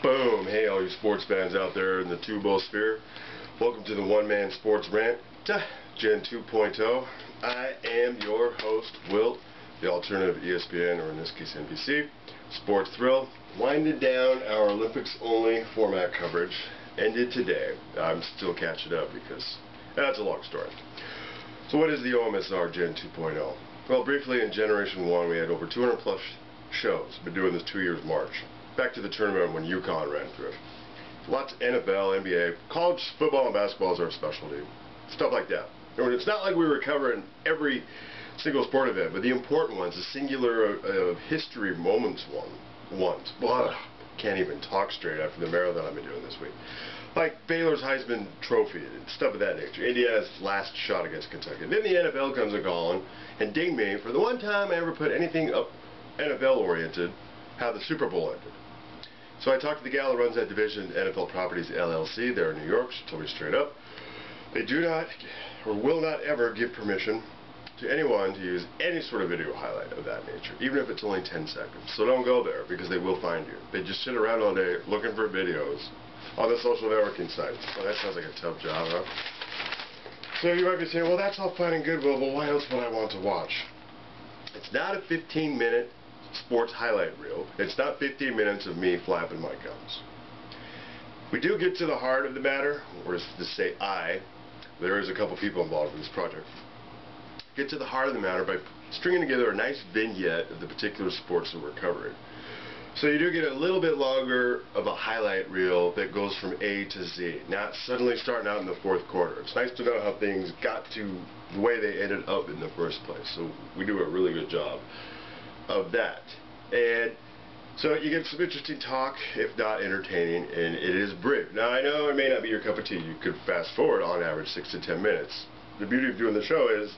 Boom! Hey, all you sports fans out there in the two-ball sphere. Welcome to the one-man sports rant, Gen 2.0. I am your host, Wilt, the alternative ESPN, or in this case NBC, Sports Thrill. Winding down our Olympics-only format coverage. Ended today. I'm still catching up because that's a long story. So what is the OMSR Gen 2.0? Well, briefly, in Generation 1, we had over 200 plus shows. Been doing this 2 years March. Back to the tournament when UConn ran through. Lots of NFL, NBA, college football and basketball is our specialty. Stuff like that. It's not like we were covering every single sport event, but the important ones, the singular history moments ones. Blah, can't even talk straight after the marathon I've been doing this week. Like Baylor's Heisman Trophy and stuff of that nature. Indiana's last shot against Kentucky. Then the NFL comes a calling and ding me for the one time I ever put anything up NFL oriented, how the Super Bowl ended. So I talked to the gal who runs that division, NFL Properties LLC, there in New York. She told me straight up, they do not or will not ever give permission to anyone to use any sort of video highlight of that nature, even if it's only 10 seconds. So don't go there, because they will find you. They just sit around all day looking for videos on the social networking sites. Well, that sounds like a tough job, huh? So you might be saying, well, that's all fine and good, Will, but why else would I want to watch? It's not a 15-minute sports highlight reel. It's not 15 minutes of me flapping my gums. We do get to the heart of the matter, or to say there is a couple people involved in this project. Get to the heart of the matter by stringing together a nice vignette of the particular sports that we're covering. So you do get a little bit longer of a highlight reel that goes from A to Z, not suddenly starting out in the fourth quarter. It's nice to know how things got to the way they ended up in the first place. So we do a really good job of that. And so you get some interesting talk, if not entertaining, and it is brief. Now I know it may not be your cup of tea. You could fast forward on average 6 to 10 minutes. The beauty of doing the show is,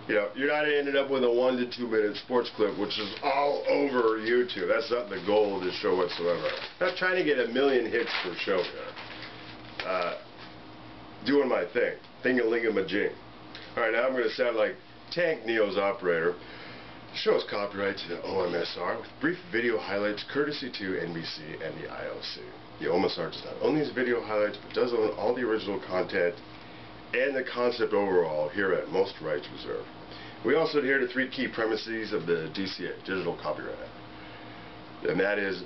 you know, you're not ending up with a 1 to 2 minute sports clip, which is all over YouTube. That's not the goal of this show whatsoever. I'm not trying to get a million hits per show here. Doing my thing. Thing-a-ling-a-ma-jing. Alright, now I'm going to sound like Tank Neo's operator. The show is copyrighted to the OMSR with brief video highlights courtesy to NBC and the IOC. The OMSR does not own these video highlights, but does own all the original content and the concept overall here at Most Rights Reserved. We also adhere to 3 key premises of the DCA, Digital Copyright Act. And that is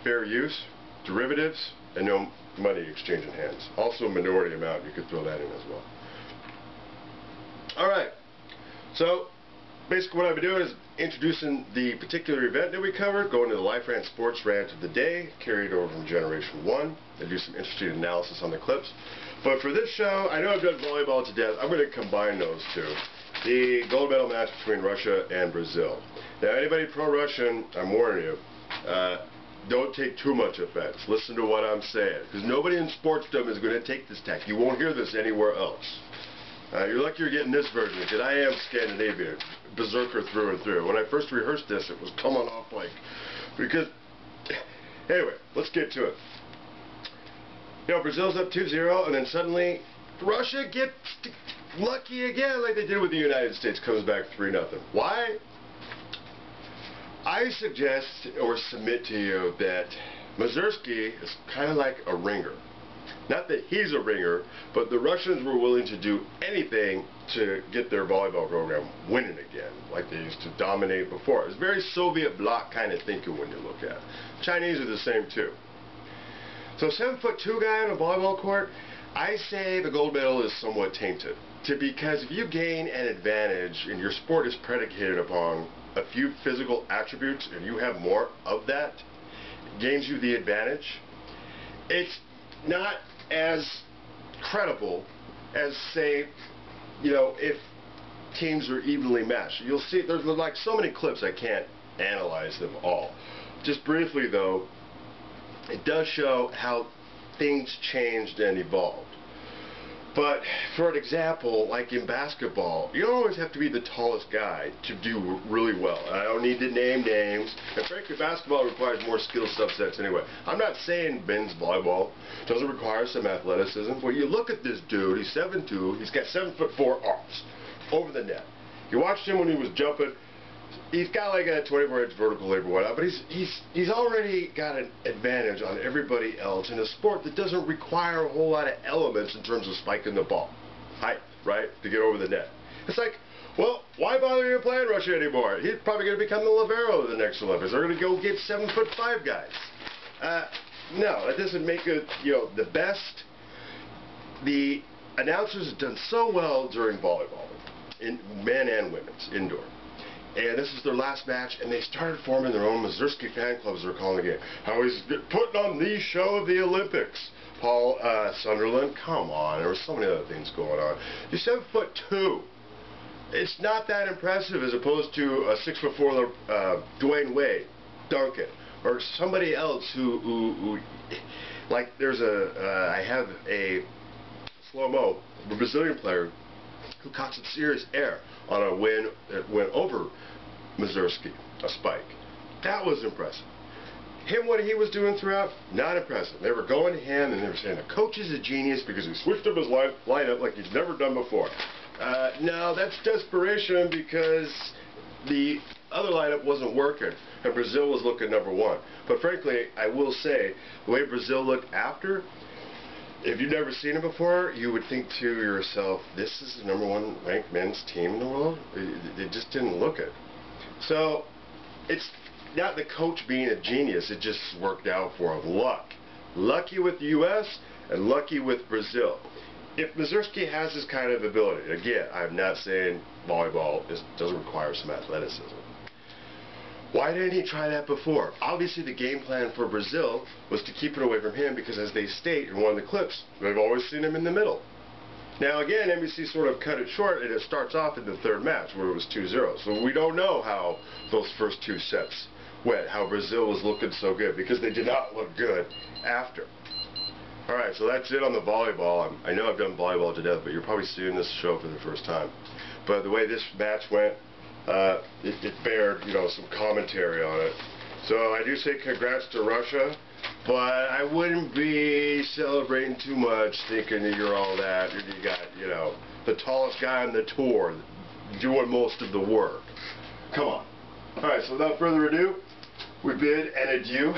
fair use, derivatives, and no money exchanging hands. Also a minority amount, you could throw that in as well. Alright, so basically what I've been doing is introducing the particular event that we covered, going to the Life Rant Sports Rant of the day, carried over from Generation 1, and do some interesting analysis on the clips. But for this show, I know I've done volleyball to death. I'm going to combine those two. The gold medal match between Russia and Brazil. Now anybody pro-Russian, I'm warning you, don't take too much offense. Listen to what I'm saying. Because nobody in sportsdom is going to take this tack. You won't hear this anywhere else. You're lucky you're getting this version, because I am Scandinavian, berserker through and through. When I first rehearsed this, it was coming off like, because, anyway, let's get to it. You know, Brazil's up 2-0, and then suddenly, Russia gets lucky again, like they did with the United States, comes back 3-0. Why? I suggest, or submit to you, that Mazursky is kind of like a ringer. Not that he's a ringer, but the Russians were willing to do anything to get their volleyball program winning again, like they used to dominate before. It's very Soviet bloc kind of thinking when you look at it. Chinese are the same too. So 7'2" guy on a volleyball court, I say the gold medal is somewhat tainted. Because if you gain an advantage and your sport is predicated upon a few physical attributes and you have more of that, it gains you the advantage, it's not as credible as, say, you know, if teams are evenly matched. You'll see there's like so many clips I can't analyze them all. Just briefly though, it does show how things changed and evolved. But for an example, like in basketball, you don't always have to be the tallest guy to do really well. I don't need to name names. And frankly, basketball requires more skill subsets anyway. I'm not saying men's volleyball doesn't require some athleticism. But you look at this dude, he's 7'2", he's got 7'4" arms over the net. You watched him when he was jumping he's got like a 24-inch vertical leap or whatnot, but he's already got an advantage on everybody else in a sport that doesn't require a whole lot of elements in terms of spiking the ball. Height, right, to get over the net. It's like, well, why bother even playing Russia anymore? He's probably going to become the libero of the next Olympics. They're going to go get 7'5" guys. No, that doesn't make it, the best. The announcers have done so well during volleyball, in men and women's, indoor. And this is their last match, and they started forming their own Mazursky fan clubs, they're calling it. How he's putting on the show of the Olympics. Paul Sunderland, come on, there were so many other things going on. You're 7'2". It's not that impressive as opposed to a 6'4" Dwayne Wade, Duncan, or somebody else who like there's I have a slow-mo, a Brazilian player who caught some serious air on a win that went over Mazursky, a spike. That was impressive. Him, what he was doing throughout, not impressive. They were going to him and they were saying the coach is a genius because he switched up his lineup like he's never done before. No, that's desperation because the other lineup wasn't working and Brazil was looking #1. But frankly, I will say, the way Brazil looked after, if you've never seen it before, you would think to yourself, this is the #1 ranked men's team in the world? It just didn't look it. So, it's not the coach being a genius, it just worked out for him. Lucky with the U.S. and lucky with Brazil. If Mazursky has this kind of ability, again, I'm not saying volleyball doesn't require some athleticism. Why didn't he try that before? Obviously the game plan for Brazil was to keep it away from him because as they state in one of the clips, they've always seen him in the middle. Now again, NBC sort of cut it short and it starts off in the third match where it was 2-0. So we don't know how those first 2 sets went, how Brazil was looking so good because they did not look good after. Alright, so that's it on the volleyball. I know I've done volleyball to death, but you're probably seeing this show for the first time. But the way this match went, it bared, some commentary on it. So I do say congrats to Russia, but I wouldn't be celebrating too much thinking that you're all that. You got, the tallest guy on the tour doing most of the work. Come on. Alright, so without further ado, we bid an adieu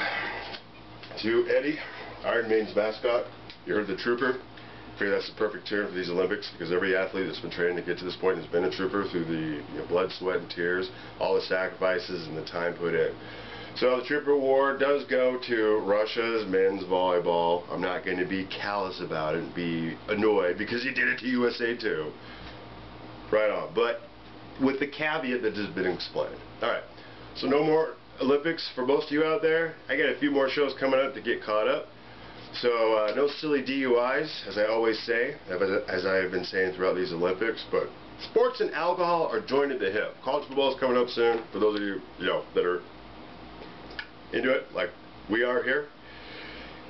to Eddie, Iron Maiden's mascot. You heard the trooper. I figure that's the perfect term for these Olympics because every athlete that's been training to get to this point has been a trooper through the blood, sweat, and tears, all the sacrifices and the time put in. So the Trooper Award does go to Russia's men's volleyball. I'm not going to be callous about it and be annoyed because he did it to USA too. Right on. But with the caveat that has been explained. Alright, so no more Olympics for most of you out there. I got a few more shows coming up to get caught up. So no silly DUIs, as I always say, as I have been saying throughout these Olympics, but sports and alcohol are joined at the hip. College football is coming up soon, for those of you, that are into it, like we are here.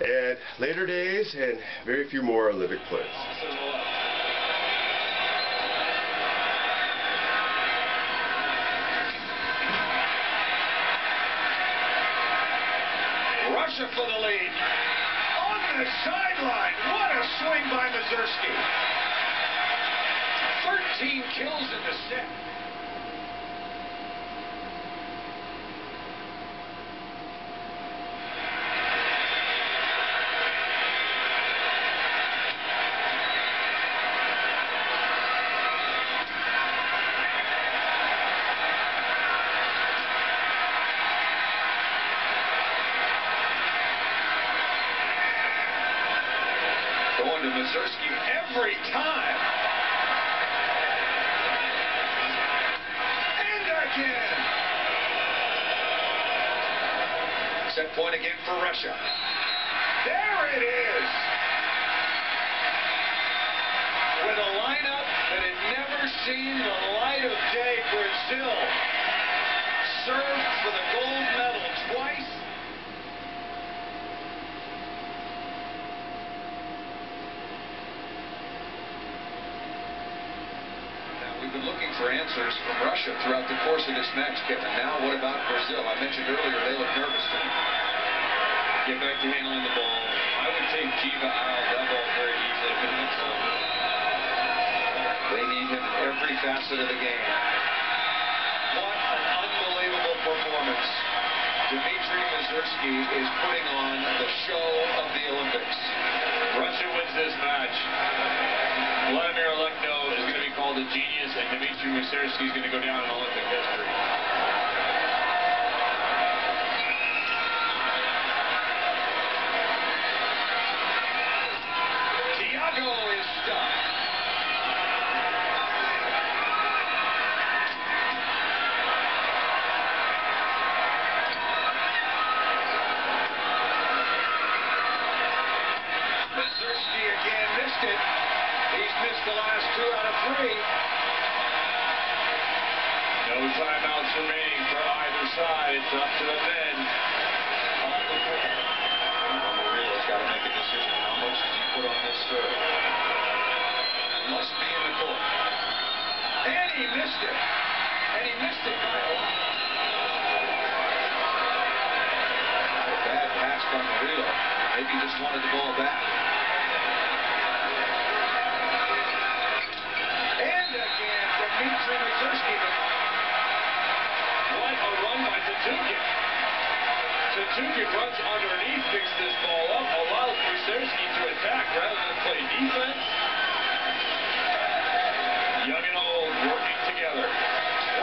And later days, and very few more Olympic plays. Russia for the lead. On the sideline. What a swing by Mazursky. 13 kills in the set. Going to Mazursky every time. And again. Set point again for Russia. There it is. With a lineup that had never seen the light of day, Brazil served for the gold medal twice. We've been looking for answers from Russia throughout the course of this match, Kevin. Now, what about Brazil? I mentioned earlier they look nervous to me. Get back to handling the ball. I would take Jiva out of that ball very easily if it looks over. They need him every facet of the game. What an unbelievable performance. Dmitry Mazursky is putting on the show of the Olympics. Russia wins this match. Vladimir Alekno is going to be called a genius, and Dmitry Mazursky is going to go down in Olympic history. Tiago is stuck. Mazursky again missed it. He's missed the last 2 out of 3. No timeouts remaining for either side. It's up to the men on the court. Marilo's got to make a decision. How much does he put on this serve? Must be in the court. And he missed it. And he missed it by a lot. Not a bad pass from Marilo. Maybe he just wanted the ball back. And again, Dmitry Mazursky. What a run by Tainted. Tainted runs underneath, picks this ball up, allows Mazursky to attack rather than play defense. Young and old working together.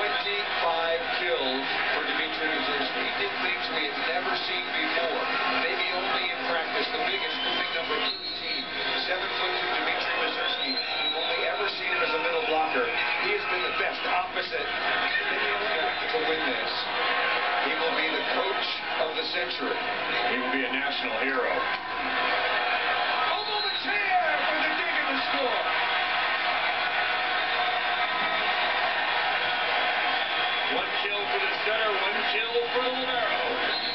25 kills for Dmitry Mazursky. He did things we had never seen before. Maybe only in practice. The biggest moving number 13. 7'2" Dmitry Mazursky. We've only ever seen him as a middle blocker. He has been the best opposite in the Olympics to win this. He will be the coach of the century. He will be a national hero. Almost here for the dig of the score. One kill for the center, one kill for the libero.